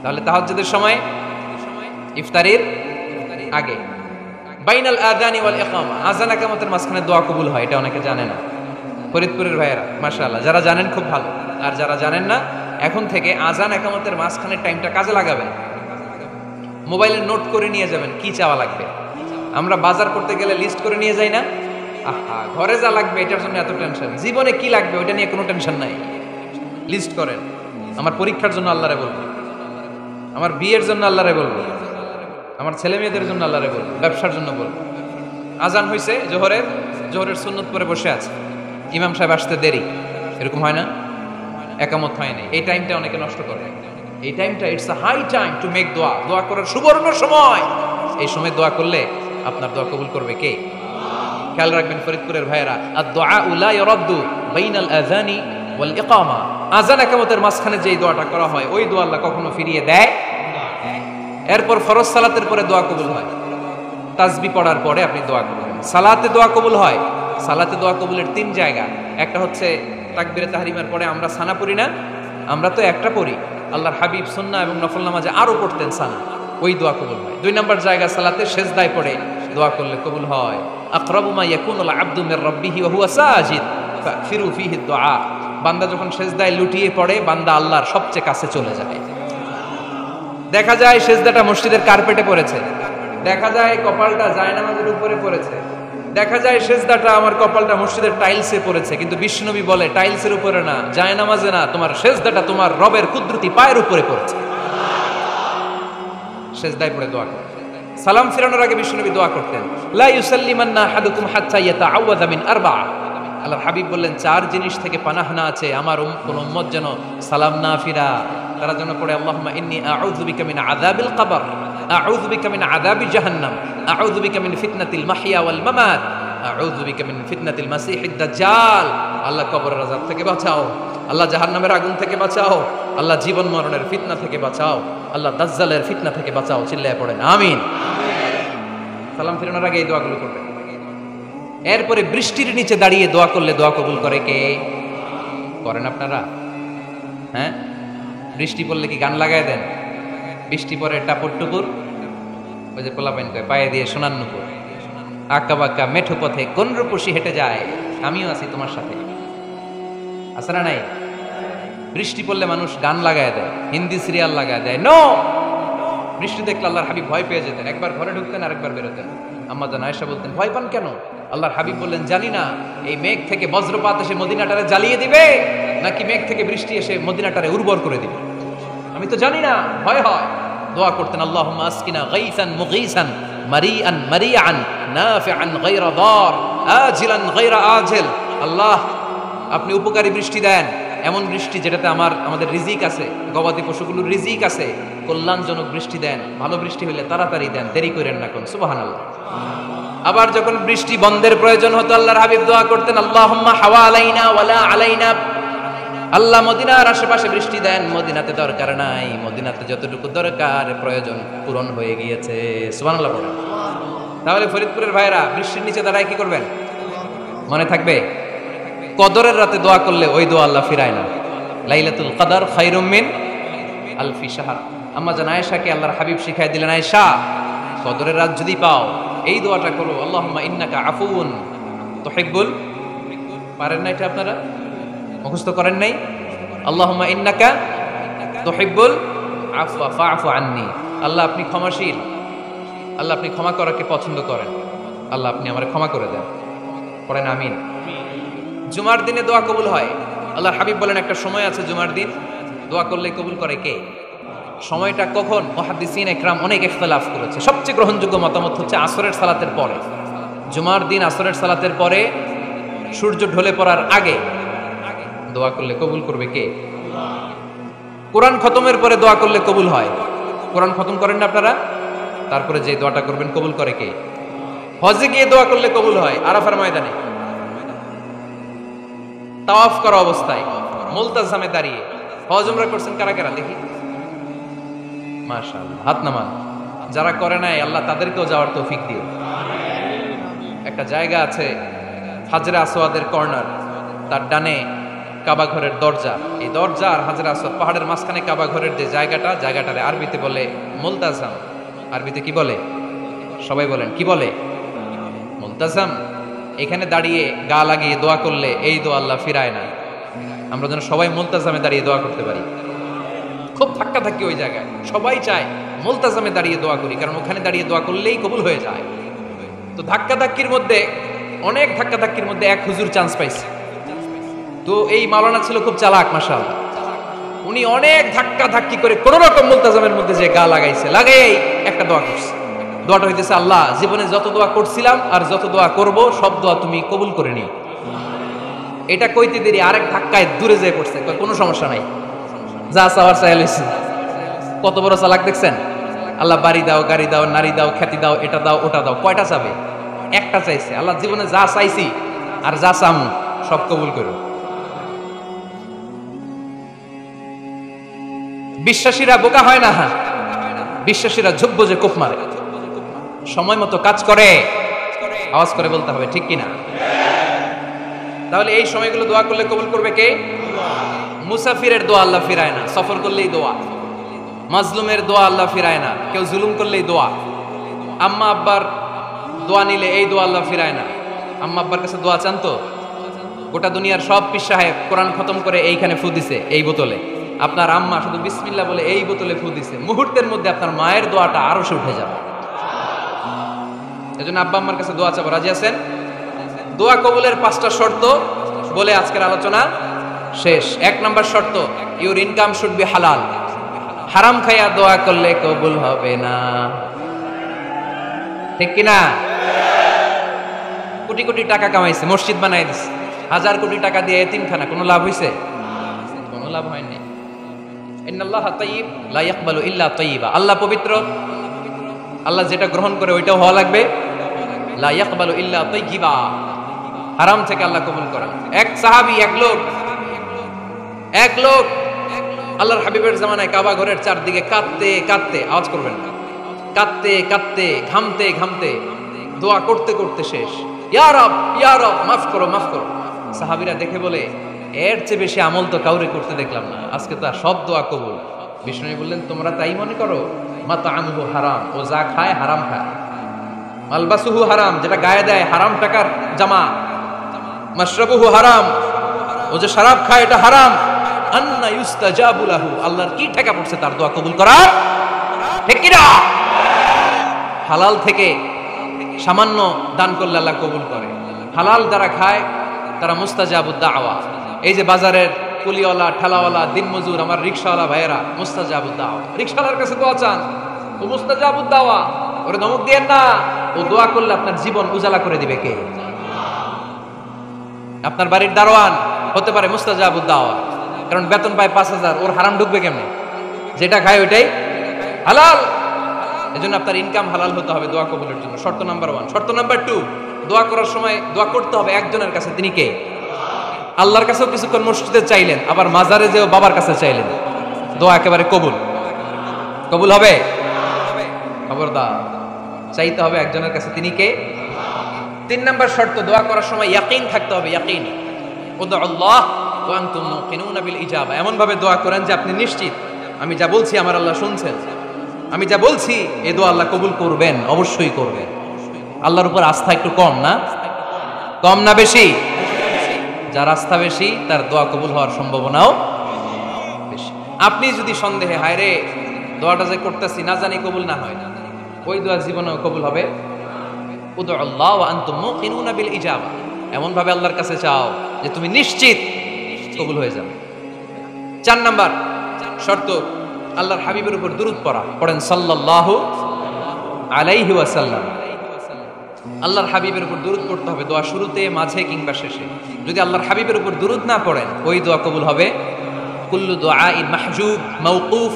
তাহলে তাহাজ্জুদের সময়, ইফতারির আগে, বাইনাল আযানি ওয়াল ইকামা, আযান ইকামতের মাঝখানে দোয়া কবুল হয়। এটা অনেকে জানে না। ফরিদপুরের ভাইয়েরা মাশাআল্লাহ, যারা জানেন খুব ভালো, আর যারা জানেন না, এখন থেকে আযান ইকামতের মাঝখানে টাইমটা কাজে লাগাবেন। মোবাইলে নোট করে নিয়ে যাবেন কি চাওয়া লাগবে। আমরা বাজার করতে গেলে লিস্ট করে নিয়ে যাই না? আহা, ঘরে যা লাগবে এটার জন্য এত টেনশন, জীবনে কি লাগবে ওটা নিয়ে কোনো টেনশন নাই। লিস্ট করেন। আমার পরীক্ষার জন্য আল্লাহরে বলবো, আমার বিয়ের জন্য আল্লাহরে বলবো, আমার ছেলে মেয়েদের জন্য আল্লাহরে বলবো, ব্যবসার জন্য বলবো। আজান হয়েছে জোহরের সুন্নত পরে বসে আছে, ইমাম সাহেব আসতে দেরি, এরকম হয় না? একামত হয় না, এই টাইমটা অনেকে নষ্ট করে। এই টাইমটা it's a high time to make দোয়া, দোয়া করার সুবর্ণ সময়। এই সময় দোয়া করলে আপনার দোয়া কবুল করবে কে? খেয়াল রাখবেন ফরিদপুরের ভাইয়েরা, আদ-দুআউ লা ইউরাদ্দু বাইনাল আযানি ওয়াল ইকামা, আযান ইকামতের মাঝখানে যেই দোয়াটা করা হয় ওই দোয়া আল্লাহ কখনো ফিরিয়ে দেয়। এরপর ফরজ সালাতের পরে দোয়া কবুল হয়, তাসবিহ পড়ার পরে আপনি দোয়া করবেন। সালাতে দোয়া কবুল হয়, সালাতে দোয়া কবুলের 3 জায়গা। একটা হচ্ছে তাকবীরে তাহরিমার পরে আমরা সানা পড়ি না, আমরা তো একটা পড়ি, আল্লাহর হাবিব সুন্নাহ এবং নফল নামাজে আরো পড়তেন সানা, ওই দোয়া কবুল হয়। 2 নম্বর জায়গা সালাতে সেজদায় পড়ে দোয়া করলে কবুল হয়। আকরাবু মা ইয়াকুনুল আবদু মির রাব্বিহি ওয়া হুয়া সাজিদ ফাকফিরু ফিহি দুআ, বান্দা যখন সেজদায় লুটিয়ে পড়ে বান্দা আল্লাহর সবচেয়ে কাছে চলে যায়। দেখা যায় সেজদাটা মসজিদের কার্পেটে পড়েছে, দেখা যায় কপালটা জায়নামাজের উপরে পড়েছে, দেখা যায় সেজদাটা আমার কপালটা মসজিদের টাইলসে পড়েছে, কিন্তু বিশ্বনবী বলে টাইলসের উপরে না, জায়নামাজে না, তোমার সেজদাটা তোমার রবের কুদরতি পায়ের উপরে পড়েছে। সেজদায় পড়ে দোয়া করো। সালাম ফিরানোর আগে বিশ্বনবী দোয়া করতেন, লা ইউসাল্লিমান্না আহাদুকুম হাত্তা ইয়াতাআওয়াযা মিন আরবা। আল্লাহর হাবিব বললেন 4 জিনিস থেকে পানাহ না আছে আমার কোন উম্মত যেন সালাম না ফিরা, তারা যেন পড়ে আল্লাহুম্মা ইন্নী আউযু বিকা মিন আযাবিল কবর, আউযু বিকা মিন আযাবি জাহান্নাম, আউযু বিকা মিন ফিতনাতিল মাহইয়া ওয়াল মামাত, আউযু বিকা মিন ফিতনাতিল মাসিহিদ দাজ্জাল। আল্লাহ কবরের আযাব থেকে বাঁচাও, আল্লাহ জাহান্নামের আগুন থেকে বাঁচাও, আল্লাহ জীবন মরণের ফিতনা থেকে বাঁচাও, আল্লাহ দাজ্জালের ফিতনা থেকে বাঁচাও। চিল্লায়ে পড়েন আমিন। সালাম ফিরানোর আগে এই দোয়াগুলো করবেন। এরপরে বৃষ্টির নিচে দাঁড়িয়ে দোয়া করলে দোয়া কবুল করে কে? করেন আপনারা? হ্যাঁ, বৃষ্টি পড়লে কি গান লাগায় দেন? বৃষ্টি পরে টাপুর টুপুর, ওই যে পোলাপাইন কয় পায়ে দিয়ে সোনার নুপুর, আঁকা বাঁকা মেঠো পথে কোন রূপসী হেঁটে যায়, আমিও আছি তোমার সাথে, আছে না নাই? বৃষ্টি পড়লে মানুষ গান লাগায় দেয়, হিন্দি সিরিয়াল লাগায় দেয়। নো, বৃষ্টি দেখলে আল্লাহর হাবিব ভয় পেয়ে যেতেন, একবার ঘরে ঢুকতেন আরেকবার বেরোতেন। আম্মা জান আয়েশা বলতেন, ভয় পান কেন? আল্লাহর হাবিব বললেন, জানি না এই মেঘ থেকে বজ্রপাত এসে মদিনাটারে জ্বালিয়ে দিবে নাকি মেঘ থেকে বৃষ্টি এসে মদিনাটারে উর্বর করে দিবে, আমি তো জানি না, ভয় হয়। দোয়া করতেন, আল্লাহুম্মা আসকিনা গাইসান মুগীসান মারিআন মারিআন নাফিআন গায়রা দার আজিলান গায়রা আজিল। আল্লাহ, আপনি উপকারী বৃষ্টি দেন, এমন বৃষ্টি যেটাতে আমাদের রিজিক আছে, গবাদি পশুগুলোর রিজিক আছে, কল্যাণজনক বৃষ্টি দেন, ভালো বৃষ্টি হইলে তাড়াতাড়ি দেন, দেরি করেন না কোন। সুবহানাল্লাহ। আবার যখন বৃষ্টি বন্ধের প্রয়োজন হতো, আল্লাহর হাবিব দোয়া করতেন, আল্লাহুম্মা হাওয়া আলাইনা ওয়ালা আলাইনা। আল্লাহ মদিনার আশেপাশে বৃষ্টি দেন, মদিনাতে দরকার নাই, মদিনাতে যতটুকু দরকার প্রয়োজন পূরণ হয়ে গিয়েছে। সুবহানাল্লাহ পড়েন। তাহলে ফরিদপুরের ভাইরা বৃষ্টির নিচে দাঁড়ায় কি করবেন? মনে থাকবে, কদরের রাতে দোয়া করলে ওই দোয়া আল্লাহ ফিরায় না। লাইলাতুল কদর খায়রুম মিন আলফি শাহর। আম্মা জান আয়েশাকে আল্লাহর হাবিব শিখাই দিলেন, আয়েশা, কদরের রাত যদি পাও এই দোয়াটা করো, আল্লাহুম্মা ইন্নাকা আফুউন তুহিব্বুল, পারেন না এটা আপনারা? মুখস্থ করেন নাই? আল্লাহুম্মা ইন্নাকা তুহিব্বুল আফওয়া ফাআফু আন্নি। আল্লাহ আপনি ক্ষমাশীল, আল্লাহ আপনি ক্ষমা করাকে পছন্দ করেন, আল্লাহ আপনি আমারে ক্ষমা করে দেন। পড়েন আমিন। জুমার দিনে দোয়া কবুল হয়। আল্লাহর হাবিব বলেন, একটা সময় আছে জুমার দিন দোয়া করলে কবুল করে কে? সময়টা কখন? মুহাদ্দিসিন ইকরাম অনেক ইখতিলাফ করেছে। সবচেয়ে গ্রহণযোগ্য মতামত হচ্ছে আসরের সালাতের পরে। জুমার দিন আসরের সালাতের পরে সূর্য ঢলে পড়ার আগে দোয়া করলে কবুল করবে কে? কোরআন খতমের পরে দোয়া করলে কবুল হয়। কোরআন খতম করেন না আপনারা? তারপরে যে দোয়াটা করবেন কবুল করে কে? হজে গিয়ে দোয়া করলে কবুল হয়। আরাফার ময়দানে তাওয়াফ করা অবস্থায় মুলতাজামে দাঁড়িয়ে। হজ উমরা করছেন কারা কারা দেখি? মাশাআল্লাহ, হাত নামান। যারা করে নাই আল্লাহ তাদেরকেও যাওয়ার তৌফিক দিও। একটা জায়গা আছে হাজরে আসওয়াদের কর্নার, তার ডানে কাবা ঘরের দরজা। এই দরজা আর হাজরে আসওয়াদ পাহাড়ের মাঝখানে কাবা ঘরের যে জায়গাটারে আরবিতে বলে মুলতাজাম। আরবিতে কি বলে? সবাই বলেন, কি বলে? মুলতাজাম। এখানে দাঁড়িয়ে গা লাগিয়ে দোয়া করলে এই দোয়া আল্লাহ ফিরায় না। আমরা যেন সবাই মুলতাজামে দাঁড়িয়ে দোয়া করতে পারি। খুব ধাক্কা ধাক্কি ওই জায়গায়, সবাই চায় মুলতাজামে দাঁড়িয়ে দোয়া করি, কারণ ওখানে দাঁড়িয়ে দোয়া করলেই কবুল হয়ে যায়। তো ধাক্কা ধাক্কির মধ্যে, অনেক ধাক্কা ধাক্কির মধ্যে এক হুজুর চান্স পাইছে। তো এই মাওলানা ছিল খুব চালাক, মাশাআল্লাহ। উনি অনেক ধাক্কা ধাক্কি করে কোন রকম মুলতাজামের মধ্যে যে গা লাগাইছে, লাগাই একটা দোয়া করছে। দোয়াটা হইতেছে, আল্লাহ, জীবনে যত দোয়া করছিলাম আর যত দোয়া করব সব দোয়া তুমি কবুল করে নিও। এটা কইতে দেরি আরেক ধাক্কায় দূরে যেয়ে পড়ছে, কোনো সমস্যা নাই, যা চাওয়ার চাই লইছি। কত বড় চালাক দেখছেন? আল্লাহ বাড়ি দাও, গাড়ি দাও, নারী দাও, খ্যাতি দাও, এটা দাও, ওটা দাও। কয়টা চাবে? একটা চাইছে। আল্লাহ, জীবনে যা চাইছি আর যা চামু সব কবুল করো। বিশ্বাসীরা বোকা হয় না, বিশ্বাসীরা ঝুব্ব যে কোপ মারে। সময় মতো কাজ করে, আওয়াজ করে বলতে হবে, ঠিক কিনা? তাহলে এই সময়গুলো দোয়া করলে কবুল করবে কে? মুসাফিরের দোয়া আল্লাহ ফিরায় না, সফর করলেই দোয়া। মাজলুমের দোয়া আল্লাহ ফিরায় না, কেউ জুলুম করলেই দোয়া। আম্মা আব্বার দোয়া নিলে এই দোয়া আল্লাহ ফিরায় না। আম্মা আব্বার কাছে দোয়া চান তো? গোটা দুনিয়ার সব পীর সাহেব কোরআন খতম করে এইখানে ফু দিছে এই বোতলে, আপনার আম্মা শুধু বিসমিল্লাহ বলে এই বোতলে ফু দিছে, মুহূর্তের মধ্যে আপনার মায়ের দোয়াটা আরশে উঠে যাবে। এজন্য আব্বা আম্মার কাছে দোয়া চাবো, রাজি আছেন? দোয়া কবুলের 5টা শর্ত বলে আজকের আলোচনা শেষ। 1 নাম্বার শর্ত, ইউর ইনকাম শুড বি হালাল। হারাম খাইয়া দোয়া করলে কবুল হবে না, ঠিক কিনা? কোটি কোটি টাকা কামাইছে, মসজিদ বানাই দিছে, 1000 কোটি টাকা দিয়ে এতিমখানা, কোনো লাভ হইছে? কোনো লাভ হয়নি। ইন্নাল্লাহা তাইয়্যিব লা ইয়াকবালু ইল্লা তাইয়্যিবা। আল্লাহ পবিত্র, আল্লাহ যেটা গ্রহণ করে ওইটাও হওয়া লাগবে। লা ইয়াকবালু ইল্লা তাইয়্যিবা, হারাম থেকে আল্লাহ কবুল করেন। এক সাহাবী, এক লোক আল্লাহর হাবিবের জামানায় কাবা ঘরের চারদিকে কাঁদতে কাঁদতে, আওয়াজ করবেন না, কাঁদতে কাঁদতে, ঘামতে ঘামতে, দোয়া করতে করতে শেষ। ইয়া রব, ইয়া রব, মাফ করো, মাফ করো। সাহাবীরা দেখে বলে, এর চেয়ে বেশি আমল তো কাউরে করতে দেখলাম না, আজকে তো সব দোয়া কবুল। বিষ্ণু বললেন, তোমরা তাই মনে করো? মাতাআমুহু হারাম, ও যা খায় হারাম খায়। মালবাসুহু হারাম, যেটা গায়ে দেয় হারাম টাকার জামা। মাশরাবুহু হারাম, ও যে শরাব খায় এটা হারাম। আন্না ইউস্তাজাবু লাহু, আল্লাহর কি ঠেকা পড়ছে তার দোয়া কবুল করার? ঠিক কি না? হালাল থেকে সামান্য দান করলে আল্লাহ কবুল করে। হালাল যারা খায় তারা মুস্তাজাবুদ দাওয়া। এই যে বাজারের কুলিওয়ালা, ঠেলাওয়ালা, দিনমজুর, আমার রিক্সাওয়ালা ভাইয়েরা, মুস্তাজাবুদ দাওয়া। রিক্সাওয়ালার কাছে দোয়া চান, ও মুস্তাজাবুদ দাওয়া, ওরে ধমক দিয়েন না। ও দোয়া করলে আপনার জীবন উজালা করে দিবে কে? আপনার বাড়ির দারোয়ান হতে পারে মুস্তাজাবুদ দাওয়া, কারণ বেতন পায় 5,000, ওর হারাম ঢুকবে কেমনে? যেটা খায় ওইটাই হালাল। এজন্য আপনার ইনকাম হালাল হতে হবে দোয়া কবুলের জন্য। শর্ত নাম্বার 1। শর্ত নাম্বার 2, দোয়া করার সময় দোয়া করতে হবে একজনের কাছে। তিনি কে? আল্লাহর কাছেও কিছুক্ষণ মসজিদে চাইলেন, আবার মাজারে যেও বাবার কাছে চাইলেন, দোয়া একেবারে কবুল। কবুল হবে? খবরদার, চাইতে হবে একজনের কাছে। তিনি কে? 3 নাম্বার শর্ত, দোয়া করার সময় ইয়াকিন থাকতে হবে। ইয়াকিন, উদউ আল্লাহ ওয়া আনতুম মুকিনুনা বিল ইজাবা। এমন ভাবে দোয়া করেন যে আপনি নিশ্চিত আমি যা বলছি আমার আল্লাহ শুনছেন, আমি যা বলছি এই দোয়া আল্লাহ কবুল করবেন, অবশ্যই করবেন। আল্লাহর উপর আস্থা একটু কম না? কম না বেশি? যার আস্থা বেশি তার দোয়া কবুল হওয়ার সম্ভাবনাও বেশি। আপনি যদি সন্দেহে, হায় রে দোয়াটা যে করতেছি না জানি কবুল না হয়, ওই দোয়া জীবনেও কবুল হবে। উদউ আল্লাহ ওয়া আনতুম মুকিনুনা বিল ইজাবা। এমন ভাবে আল্লাহর কাছে চাও যে তুমি নিশ্চিত কবুল হয়ে যাবে। 4 নাম্বার শর্ত, আল্লাহর হাবিবের উপর দুরূদ পড়া। পড়েন সাল্লাল্লাহু আলাইহি ওয়াসাল্লাম। আল্লাহর হাবিবের উপর দুরূদ পড়তে হবে দোয়া শুরুতে, মাঝে কিংবা শেষে। যদি আল্লাহর হাবিবের উপর দুরূদ না পড়েন ওই দোয়া কবুল হবে। কুল্লু দুআইন মাহজুব মাওকুফ